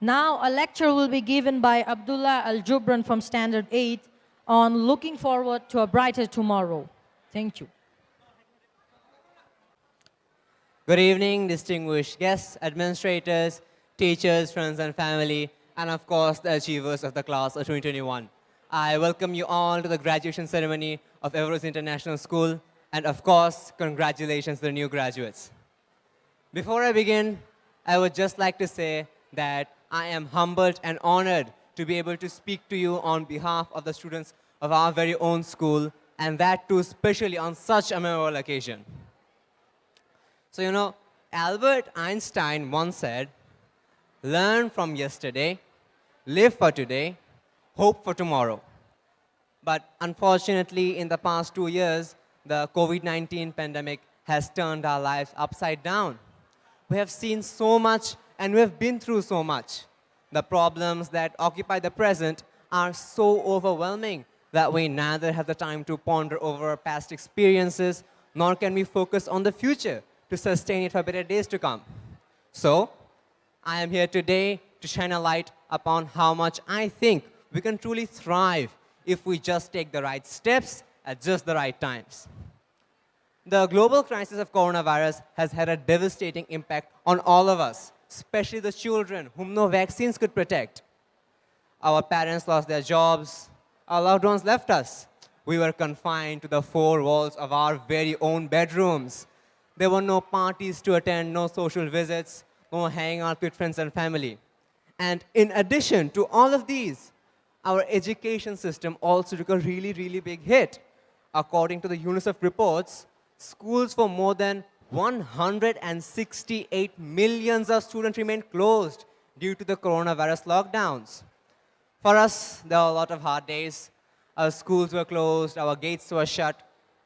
Now, a lecture will be given by Abdullah Al Jubran from Standard 8 on looking forward to a brighter tomorrow. Thank you. Good evening, distinguished guests, administrators, teachers, friends and family, and of course the achievers of the class of 2021. I welcome you all to the graduation ceremony of Everest International School, and of course, congratulations to the new graduates. Before I begin, I would just like to say that I am humbled and honored to be able to speak to you on behalf of the students of our very own school, and that too especially on such a memorable occasion. So, Albert Einstein once said, learn from yesterday, live for today, hope for tomorrow. But unfortunately, in the past 2 years, the COVID-19 pandemic has turned our lives upside down. We have seen so much and we have been through so much. The problems that occupy the present are so overwhelming that we neither have the time to ponder over our past experiences, nor can we focus on the future to sustain it for better days to come. So, I am here today to shine a light upon how much I think we can truly thrive if we just take the right steps at just the right times. The global crisis of coronavirus has had a devastating impact on all of us, especially the children whom no vaccines could protect. Our parents lost their jobs, our loved ones left us. We were confined to the four walls of our very own bedrooms. There were no parties to attend, no social visits, no hanging out with friends and family. And in addition to all of these, our education system also took a really, really big hit. According to the UNICEF reports, schools for more than 168 million of students remained closed due to the coronavirus lockdowns. For us, there were a lot of hard days. Our schools were closed, our gates were shut,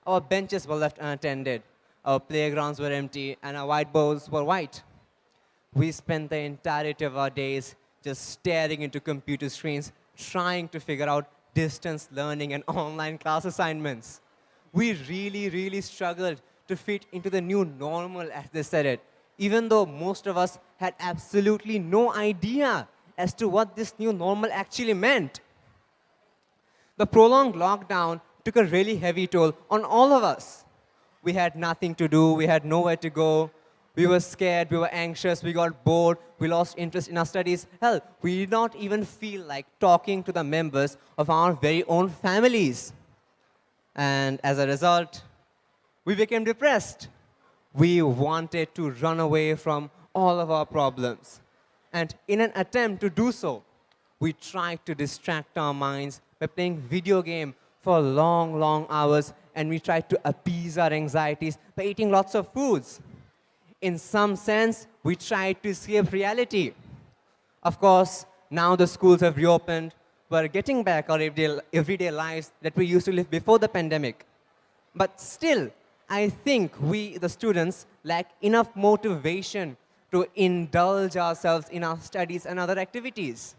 our benches were left unattended, our playgrounds were empty, and our whiteboards were white. We spent the entirety of our days just staring into computer screens, trying to figure out distance learning and online class assignments. We really, really struggled to fit into the new normal, as they said it, even though most of us had absolutely no idea as to what this new normal actually meant. The prolonged lockdown took a really heavy toll on all of us. We had nothing to do, we had nowhere to go, we were scared, we were anxious, we got bored, we lost interest in our studies. Hell, we did not even feel like talking to the members of our very own families. And as a result, we became depressed. We wanted to run away from all of our problems. And in an attempt to do so, we tried to distract our minds by playing video game for long, long hours, and we tried to appease our anxieties by eating lots of foods. In some sense, we tried to escape reality. Of course, now the schools have reopened. We're getting back our everyday lives that we used to live before the pandemic. But still, I think we, the students, lack enough motivation to indulge ourselves in our studies and other activities.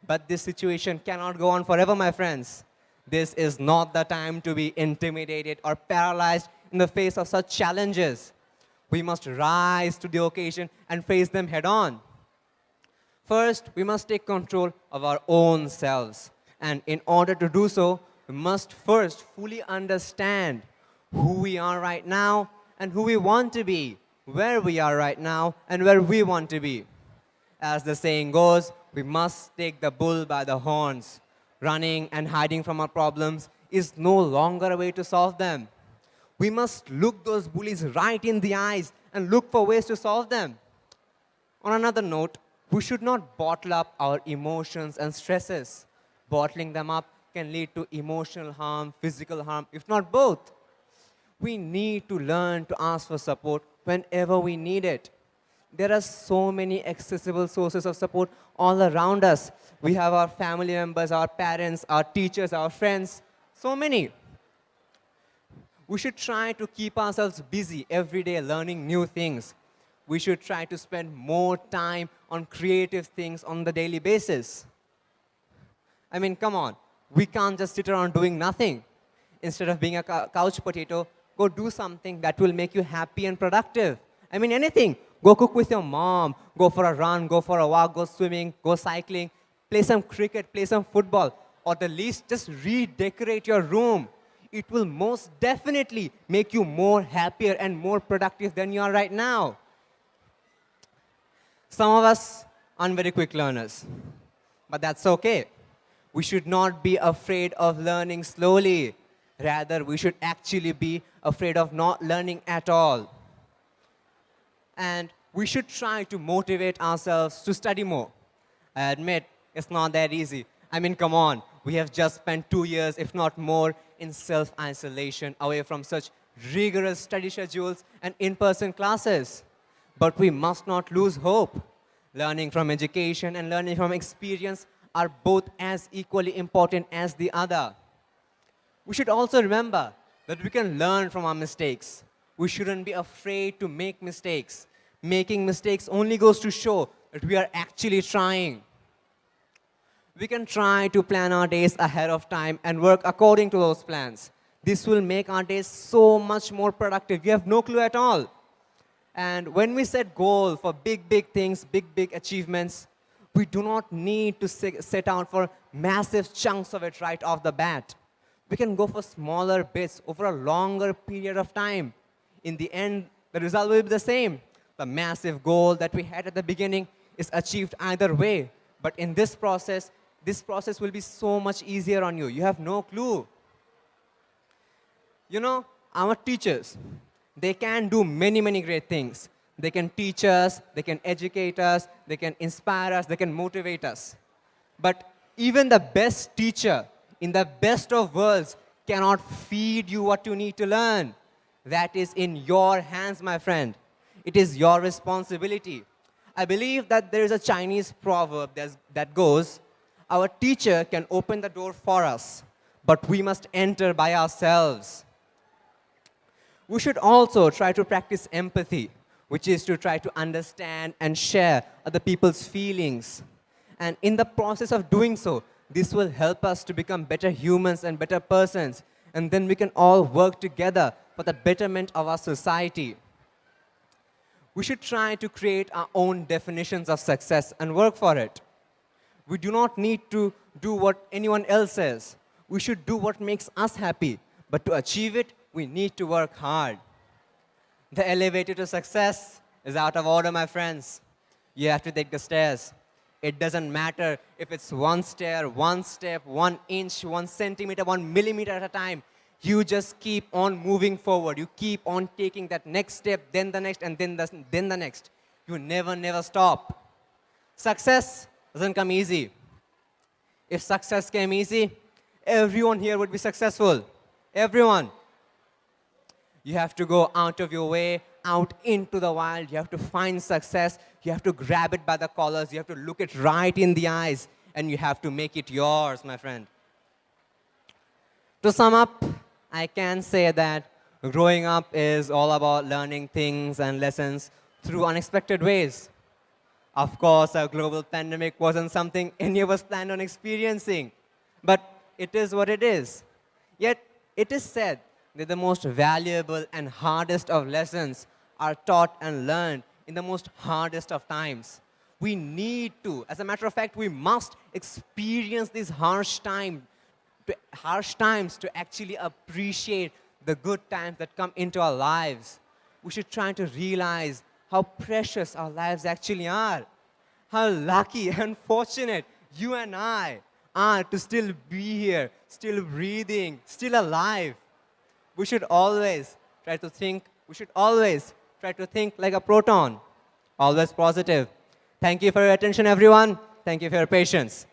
But this situation cannot go on forever, my friends. This is not the time to be intimidated or paralyzed in the face of such challenges. We must rise to the occasion and face them head on. First, we must take control of our own selves. And in order to do so, we must first fully understand who we are right now and who we want to be, where we are right now and where we want to be. As the saying goes, we must take the bull by the horns. Running and hiding from our problems is no longer a way to solve them. We must look those bullies right in the eyes and look for ways to solve them. On another note, we should not bottle up our emotions and stresses. Bottling them up can lead to emotional harm, physical harm, if not both. We need to learn to ask for support whenever we need it. There are so many accessible sources of support all around us. We have our family members, our parents, our teachers, our friends, so many. We should try to keep ourselves busy every day learning new things. We should try to spend more time on creative things on the daily basis. I mean, come on. We can't just sit around doing nothing. Instead of being a couch potato, go do something that will make you happy and productive. I mean, anything. Go cook with your mom. Go for a run. Go for a walk. Go swimming. Go cycling. Play some cricket. Play some football. Or the least, just redecorate your room. It will most definitely make you more happier and more productive than you are right now. Some of us aren't very quick learners, but that's okay. We should not be afraid of learning slowly. Rather, we should actually be afraid of not learning at all. And we should try to motivate ourselves to study more. I admit, it's not that easy. I mean, come on. We have just spent 2 years, if not more, in self-isolation, away from such rigorous study schedules and in-person classes. But we must not lose hope. Learning from education and learning from experience are both as equally important as the other. We should also remember that we can learn from our mistakes. We shouldn't be afraid to make mistakes. Making mistakes only goes to show that we are actually trying. We can try to plan our days ahead of time and work according to those plans. This will make our days so much more productive. You have no clue at all. And when we set goals for big, big things, big, big achievements, we do not need to set out for massive chunks of it right off the bat. We can go for smaller bits over a longer period of time. In the end, the result will be the same. The massive goal that we had at the beginning is achieved either way. But in this process will be so much easier on you. You have no clue. You know, our teachers, they can do many, many great things. They can teach us, they can educate us, they can inspire us, they can motivate us. But even the best teacher in the best of worlds cannot feed you what you need to learn. That is in your hands, my friend. It is your responsibility. I believe that there is a Chinese proverb that goes, our teacher can open the door for us, but we must enter by ourselves. We should also try to practice empathy, which is to try to understand and share other people's feelings. And in the process of doing so, this will help us to become better humans and better persons. And then we can all work together for the betterment of our society. We should try to create our own definitions of success and work for it. We do not need to do what anyone else says. We should do what makes us happy. But to achieve it, we need to work hard. The elevator to success is out of order, my friends. You have to take the stairs. It doesn't matter if it's one stair, one step, 1 inch, 1 centimeter, 1 millimeter at a time. You just keep on moving forward. You keep on taking that next step, then the next, and then the next. You never stop. Success doesn't come easy. If success came easy, everyone here would be successful. Everyone. You have to go out of your way, out into the wild. You have to find success. You have to grab it by the collars. You have to look it right in the eyes. And you have to make it yours, my friend. To sum up, I can say that growing up is all about learning things and lessons through unexpected ways. Of course, a global pandemic wasn't something any of us planned on experiencing. But it is what it is. Yet, it is said that the most valuable and hardest of lessons are taught and learned in the most hardest of times. We need to, as a matter of fact, we must experience these harsh times to actually appreciate the good times that come into our lives. We should try to realize how precious our lives actually are. How lucky and fortunate you and I are to still be here, still breathing, still alive. We should always try to think like a proton, always positive. Thank you for your attention, everyone. Thank you for your patience.